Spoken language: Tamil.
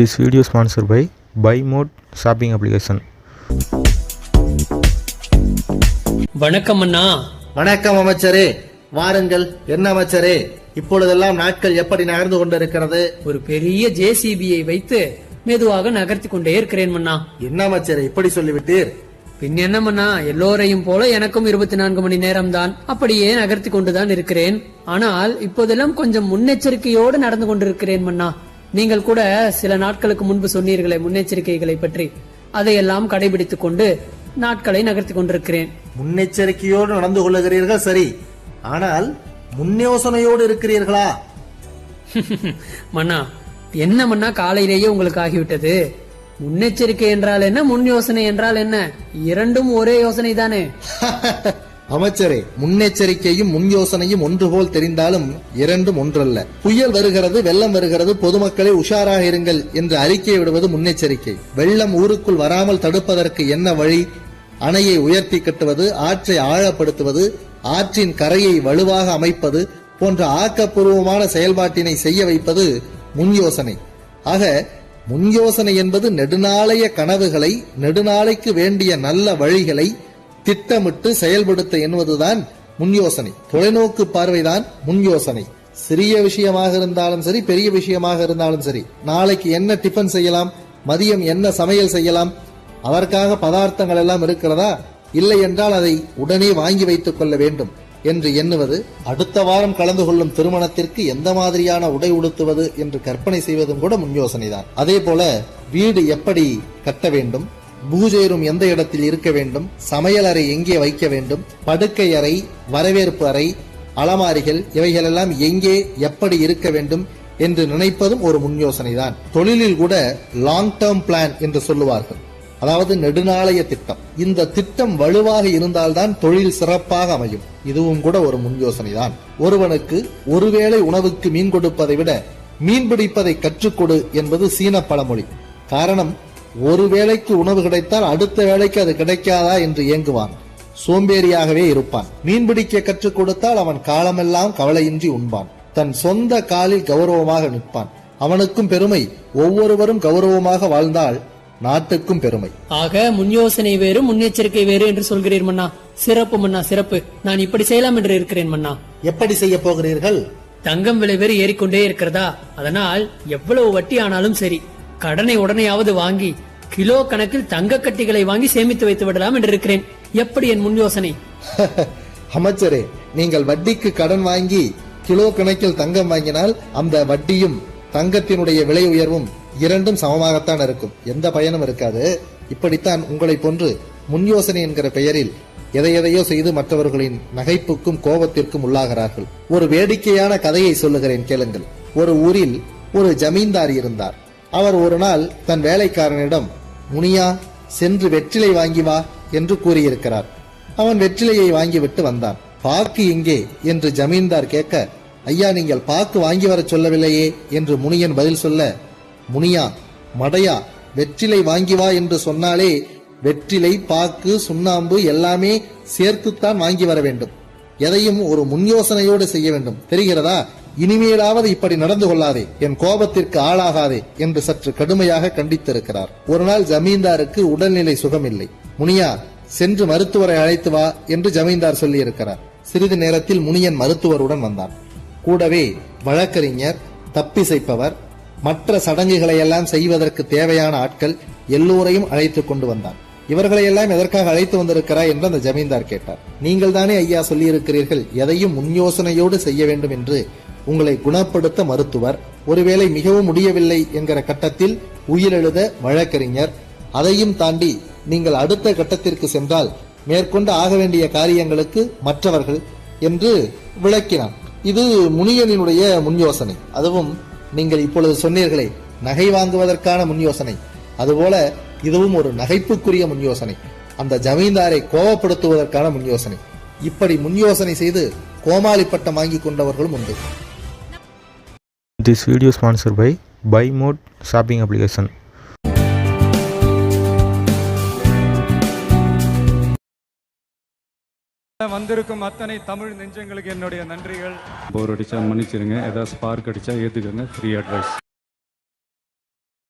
This video is sponsored by BuyMode shopping application. வணக்கம் அண்ணா. வணக்கம் அமைச்சரே, வாருங்கள். என்ன அமைச்சரே, இப்பொழுதெல்லாம் நாட்கள் எப்படி நகர்ந்து கொண்டிருக்கிறது? ஒரு பெரிய ஜேசிபியை வைத்து மெதுவாக நகர்த்தி கொண்டே இருக்கிறேன் மன்னா. என்ன அமைச்சரே இப்படி சொல்லிவிட்டீர்? பின் என்ன மன்னா, எல்லோரையும் போல எனக்கும் 24 மணி நேரம் தான், அப்படியே நகர்த்தி கொண்டுதான் இருக்கிறேன். ஆனால் இப்போதெல்லாம் கொஞ்சம் முன்னெச்சரிக்கையோடு நடந்து கொண்டிருக்கிறேன் மன்னா. நீங்கள் கூட சில நாட்களுக்கு முன்பு சொன்னீர்களே முன்னெச்சரிக்கைகளை பற்றி, அதையெல்லாம் கடைபிடித்துக் கொண்டு நாட்களை நகர்த்தி கொண்டிருக்கிறேன். முன்னெச்சரிக்கையோடு நடந்து கொள்ளுகிறீர்கள் சரி, ஆனால் முன்யோசனையோடு இருக்கிறீர்களா? மன்னா, என்ன மன்னா காலையிலேயே உங்களுக்கு ஆகிவிட்டது? முன்னெச்சரிக்கை என்றால் என்ன, முன் யோசனை என்றால் என்ன? இரண்டும் ஒரே யோசனை தானே? அமைச்சரே, முன்னெச்சரிக்கையும் முன் யோசனையும் ஒன்று போல் தெரிந்தாலும் இரண்டும் ஒன்றல்ல. புயல் வருகிறது, வெள்ளம் வருகிறது, பொதுமக்களை உஷாராக இருங்கள் என்று அறிக்கை விடுவது முன்னெச்சரிக்கை. வெள்ளம் ஊருக்குள் வராமல் தடுப்பதற்கு என்ன வழி? அணையை உயர்த்தி கட்டுவது, ஆற்றை ஆழப்படுத்துவது, ஆற்றின் கரையை வலுவாக அமைப்பது போன்ற ஆக்கப்பூர்வமான செயல்பாட்டினை செய்ய வைப்பது முன் யோசனை. ஆக முன் யோசனை என்பது நெடுநாளைய கனவுகளை, நெடுநாளைக்கு வேண்டிய நல்ல வழிகளை திட்டமிட்டு செயல்படுத்த என்பதுதான் முன் யோசனை. தொலைநோக்கு பார்வைதான் முன் யோசனை. சிறிய விஷயமாக இருந்தாலும் சரி, பெரிய விஷயமாக இருந்தாலும் சரி, நாளைக்கு என்ன டிஃபன் செய்யலாம், மதியம் என்ன சமையல் செய்யலாம், அதற்காக பதார்த்தங்கள் எல்லாம் இருக்கிறதா, இல்லை என்றால் அதை உடனே வாங்கி வைத்துக் கொள்ள வேண்டும் என்று எண்ணுவது, அடுத்த வாரம் கலந்து கொள்ளும் திருமணத்திற்கு எந்த மாதிரியான உடை உடுத்துவது என்று கற்பனை செய்வதும் கூட முன் யோசனைதான். அதே போல வீடு எப்படி கட்ட வேண்டும், பூஜை ரூம் எந்த இடத்தில் இருக்க வேண்டும், சமையல் அறை எங்கே வைக்க வேண்டும், படுக்கை அறை, வரவேற்பு அறை, அலமாரிகள் இவைகளெல்லாம் எங்கே எப்படி இருக்க வேண்டும் என்று நினைப்பதும் ஒரு முன் யோசனை தான். தொழிலில் கூட லாங் டேர்ம் பிளான் என்று சொல்லுவார்கள், அதாவது நெடுநாளைய திட்டம். இந்த திட்டம் வலுவாக இருந்தால்தான் தொழில் சிறப்பாக அமையும். இதுவும் கூட ஒரு முன் யோசனை தான். ஒருவனுக்கு ஒருவேளை உணவுக்கு மீன் கொடுப்பதை விட மீன் பிடிப்பதை கற்றுக்கொடு என்பது சீன பழமொழி. காரணம், ஒரு வேளைக்கு உணவு கிடைத்தால் அடுத்த வேளைக்கு அது கிடைக்காதா என்று ஏங்குவான், சோம்பேறியாகவே இருப்பான். மீன் பிடிக்க கற்றுக் கொடுத்தால் அவன் காலமெல்லாம் கவலையின்றி உண்பான், தன் சொந்த காலில் கௌரவமாக நிற்பான். அவனுக்கும் பெருமை, ஒவ்வொருவரும் கௌரவமாக வாழ்ந்தால் நாட்டுக்கும் பெருமை. ஆக முன் யோசனை வேறு முன்னெச்சரிக்கை வேறு என்று சொல்கிறீர் மன்னா. சிறப்பு மன்னா, சிறப்பு. நான் இப்படி செய்யலாம் என்று இருக்கிறேன் மன்னா. எப்படி செய்ய போகிறீர்கள்? தங்கம் விலை வேறு ஏறிக்கொண்டே இருக்கிறதா, அதனால் எவ்வளவு வட்டி ஆனாலும் சரி, கடனை உடனேயாவது வாங்கி கிலோ கணக்கில் தங்க கட்டிகளை வாங்கி சேமித்து வைத்து விடலாம் என்று இருக்கிறேன். எப்படி என் முன் யோசனை? அமைச்சரே, நீங்கள் வட்டிக்கு கடன் வாங்கி கிலோ கணக்கில் தங்கம் வாங்கினால் அந்த வட்டியும் தங்கத்தினுடைய விலை உயர்வும் இரண்டும் சமமாகத்தான் இருக்கும், எந்த பயனும் இருக்காது. இப்படித்தான் உங்களை போன்று முன் யோசனை என்கிற பெயரில் எதையோ செய்து மற்றவர்களின் நகைப்புக்கும் கோபத்திற்கும் உள்ளாகிறார்கள். ஒரு வேடிக்கையான கதையை சொல்லுகிறேன், கேளுங்கள். ஒரு ஊரில் ஒரு ஜமீன்தார் இருந்தார். அவர் ஒரு நாள் தன் வேலைக்காரனிடம், முனியா, சென்று வெற்றிலை வாங்கி வா என்று கூறியிருக்கிறார். அவன் வெற்றிலையை வாங்கிவிட்டு வந்தான். பாக்கு எங்கே என்று ஜமீன்தார் கேட்க, ஐயா, நீங்கள் பாக்கு வாங்கி வர சொல்லவில்லையே என்று முனியன் பதில் சொல்ல, முனியா, மடையா, வெற்றிலை வாங்கி வா என்று சொன்னாலே வெற்றிலை, பாக்கு, சுண்ணாம்பு எல்லாமே சேர்த்துத்தான் வாங்கி வர வேண்டும். எதையும் ஒரு முன் யோசனையோடு செய்ய வேண்டும், தெரிகிறதா? இனிமேலாவது இப்படி நடந்து கொள்ளாதே, என் கோபத்திற்கு ஆளாகாதே என்று சற்று கடுமையாக கண்டித்திருக்கிறார். ஒரு நாள் ஜமீன்தாருக்கு உடல்நிலை சுகமில்லை. முனியா, சென்று மருத்துவரை அழைத்து வா என்று ஜமீன்தார் சொல்லி இருக்கிறார். சிறிது நேரத்தில் முனியன் மருத்துவருடன் வந்தான். கூடவே வழக்கறிஞர், தப்பிசைப்பவர், மற்ற சடங்குகளை எல்லாம் செய்வதற்கு தேவையான ஆட்கள் எல்லோரையும் அழைத்து கொண்டு வந்தான். இவர்களையெல்லாம் எதற்காக அழைத்து வந்திருக்கிறாய் என்று அந்த ஜமீன்தார் கேட்டார். நீங்கள் தானே ஐயா சொல்லியிருக்கிறீர்கள் எதையும் முன் யோசனையோடு செய்ய வேண்டும் என்று. உங்களை குணப்படுத்த மருத்துவர், ஒருவேளை மிகவும் முடியவில்லை என்கிற கட்டத்தில் உயிரெழுத வழக்கறிஞர், அதையும் தாண்டி நீங்கள் அடுத்த கட்டத்திற்கு சென்றால் மேற்கொண்டு ஆக வேண்டிய காரியங்களுக்கு மற்றவர்கள் என்று விளக்கினான். இது முனியனினுடைய முன் யோசனை. அதுவும் நீங்கள் இப்பொழுது சொன்னீர்களே, நகை வாங்குவதற்கான முன் யோசனை, அதுபோல இதுவும் ஒரு நகைப்புக்குரிய முன் யோசனை, அந்த ஜமீன்தாரை கோபப்படுத்துவதற்கான முன் யோசனை. இப்படி முன் யோசனை செய்து கோமாளி பட்டம் வாங்கி கொண்டவர்களும் உண்டு. This video is sponsored by BuyMode shopping application. வந்திருக்கும் அத்தனை தமிழ் நெஞ்சங்களுக்கு என்னுடைய நன்றிகள். போர் அடிச்சா மன்னிச்சிருங்க, ஏதாவது ஸ்பார்க் அடிச்சா ஏத்துக்கங்க. Free advice.